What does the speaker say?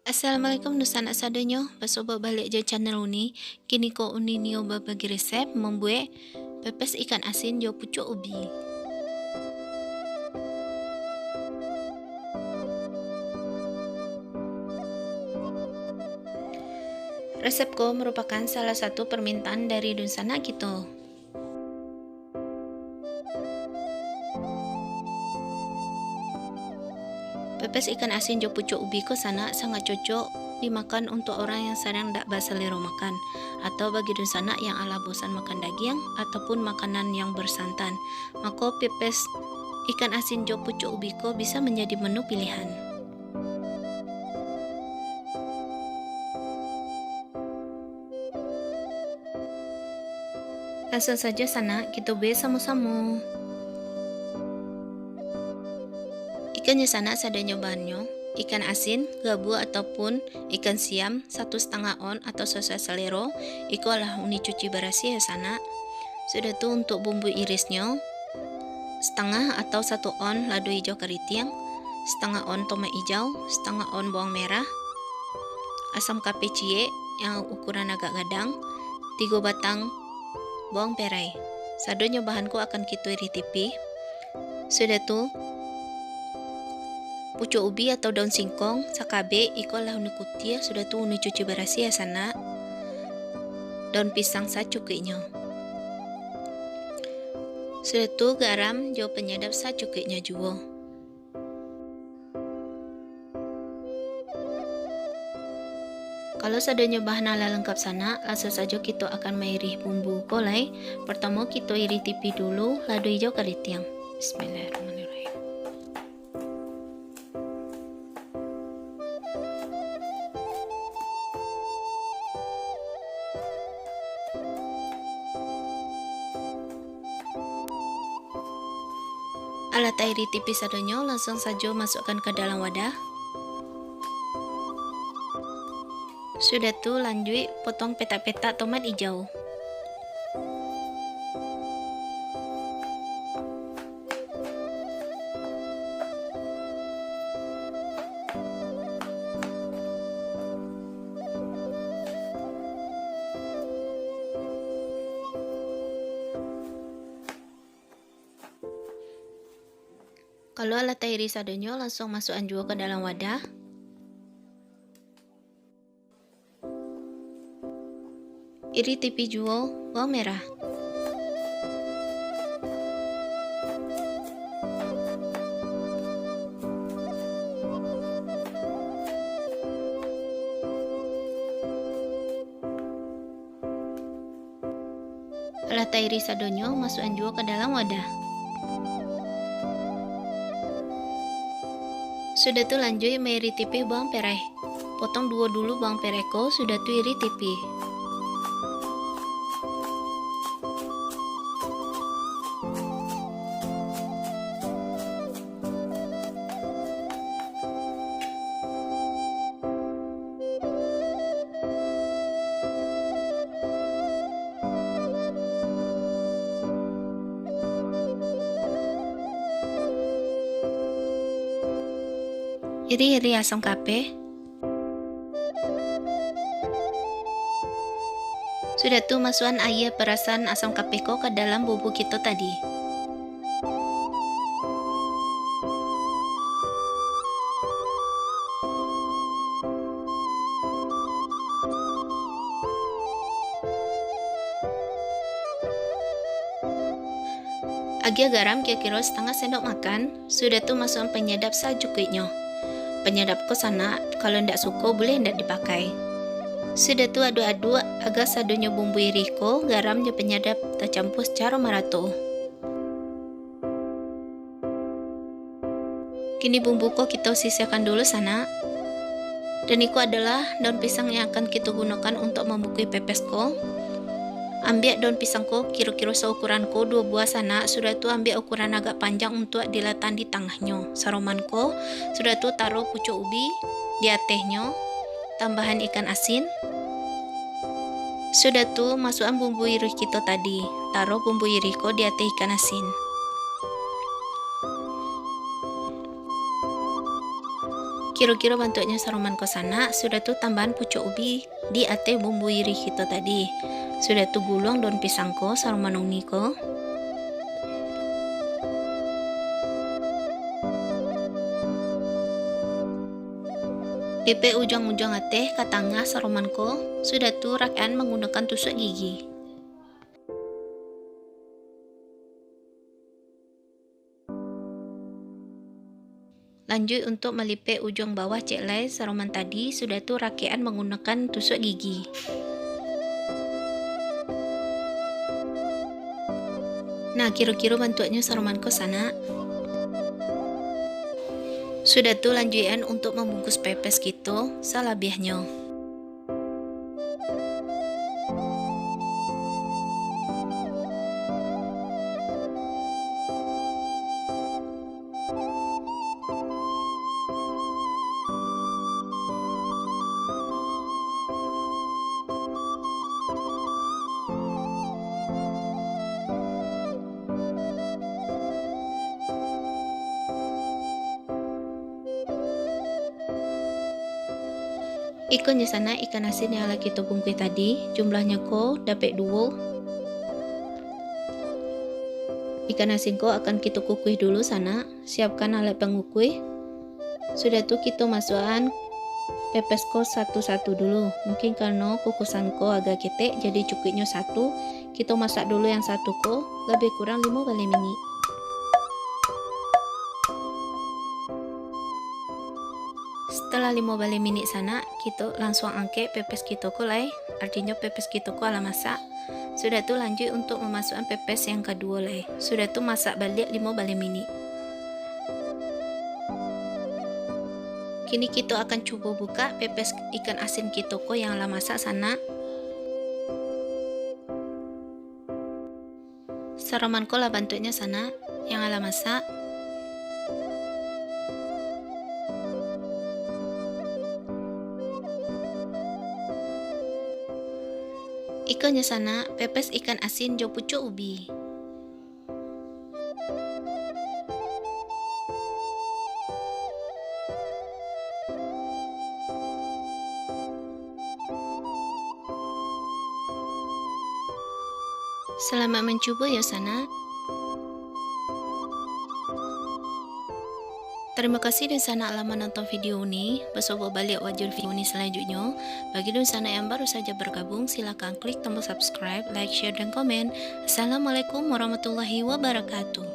Assalamualaikum Nusana sadonyo, pasoba balik je channel uni. Kini ko uni nio berbagi resep membuat pepes ikan asin jo pucuk ubi. Resep ko merupakan salah satu permintaan dari Dunsana gitu. Pepes ikan asin jo pucuk ubi ko sana sangat cocok dimakan untuk orang yang sedang tidak berselera makan, atau bagi Dunsana yang ala bosan makan daging ataupun makanan yang bersantan. Maka pepes ikan asin jo pucuk ubi ko bisa menjadi menu pilihan. Langsung saja sana kita buat sama-sama. Ikannya sana sadanya bahannya, ikan asin, gabu ataupun ikan siam 1,5 on atau sesuai selera. Iku alah uni cuci barasi ya sana. Sudah tuh untuk bumbu irisnya, setengah atau 1 on lado hijau keriting, setengah on tomat hijau, setengah on bawang merah, asam kape cie yang ukuran agak gadang, 3 batang bawang perai. Sadonya bahanku akan kita iri tipih. Sudah tuh pucuk ubi atau daun singkong sakabe iko lah uni kutia sudah tuh uni cuci barasi ya sana. Daun pisang sacukenya. Sudah tuh garam jo penyedap sacukenya juga. Kalau sadanya bahan ala lengkap sana, langsung saja kita akan mengiris bumbu kolai. Pertama kita iri tipih dulu lado hijau keriting. Bismillahirrahmanirrahim. Alat iri tipis sadanya langsung saja masukkan ke dalam wadah. Sudah tuh lanjut potong petak-petak tomat hijau. Kalau alat iris adanya langsung masukkan juga ke dalam wadah. Iri tipis juga bawang merah. Alat iris adanya masukkan juga ke dalam wadah. Sudah tuh lanjut mengiri tipih bawang perai. Potong dua dulu bawang pereko, sudah tuh iri tipih. Iri asam kape. Sudah tuh masukkan air perasan asam kape ko ke dalam bumbu kita tadi. Agak garam kira-kira setengah sendok makan. Sudah tuh masukkan penyedap sajuknya. Penyedap ko sana, kalau ndak suka boleh ndak dipakai. Sudah tuh aduk-aduk agar sadonya bumbu iriko, garamnya penyedap tercampur secara merata. Kini bumbu ko kita sisihkan dulu sana. Dan itu adalah daun pisang yang akan kita gunakan untuk membukui pepes ko. Ambil daun pisang ko kira-kira seukuran ko 2 buah sana. Sudah tuh ambil ukuran agak panjang untuk diletakkan di tengahnya. Saroman ko sudah tuh taruh pucuk ubi di atasnya. Tambahan ikan asin. Sudah tuh masukkan bumbu iris kita tadi. Taruh bumbu iris ko di atas ikan asin. Kira-kira bentuknya saruman ko sana, sudah tuh tambahan pucuk ubi di ate bumbu iri kita tadi. Sudah tuh gulung daun pisang ko saruman uni ko. Pipe ujung-ujung ate ke tengah saruman ko, sudah tuh rakan menggunakan tusuk gigi. Lanjut untuk melipet ujung bawah ceklai saruman tadi, sudah tuh rakian menggunakan tusuk gigi. Nah, kira-kira bentuknya saruman ko sana. Sudah tuh lanjutan untuk membungkus pepes gitu, salabihnya. Ikannya sana ikan asin yang lagi kita bungkus tadi, jumlahnya ko dapat 2. Ikan asin ko akan kita kukuh dulu sana, siapkan alat pengukuh. Sudah tuh kita masukkan pepes ko satu-satu dulu. Mungkin karena kukusan ko agak ketek, jadi cukupnya 1. Kita masak dulu yang 1 ko, lebih kurang 5 menit. Setelah 5 menit sana, kita langsung angkat pepes kita ko lai, artinya pepes kita ko ala masak. Sudah tuh lanjut untuk memasukkan pepes yang kedua lai. Sudah tuh masak balik 5 menit. Kini kita akan coba buka pepes ikan asin kita ko yang ala masak sana. Saruman ko lah bentuknya sana yang ala masak. Ikannya sana pepes ikan asin jo pucuk ubi. Selamat mencoba ya sana. Terima kasih dan sana telah menonton video ini. Bersobo balik wajur video ini selanjutnya. Bagi dan sana yang baru saja bergabung, silakan klik tombol subscribe, like, share, dan komen. Assalamualaikum warahmatullahi wabarakatuh.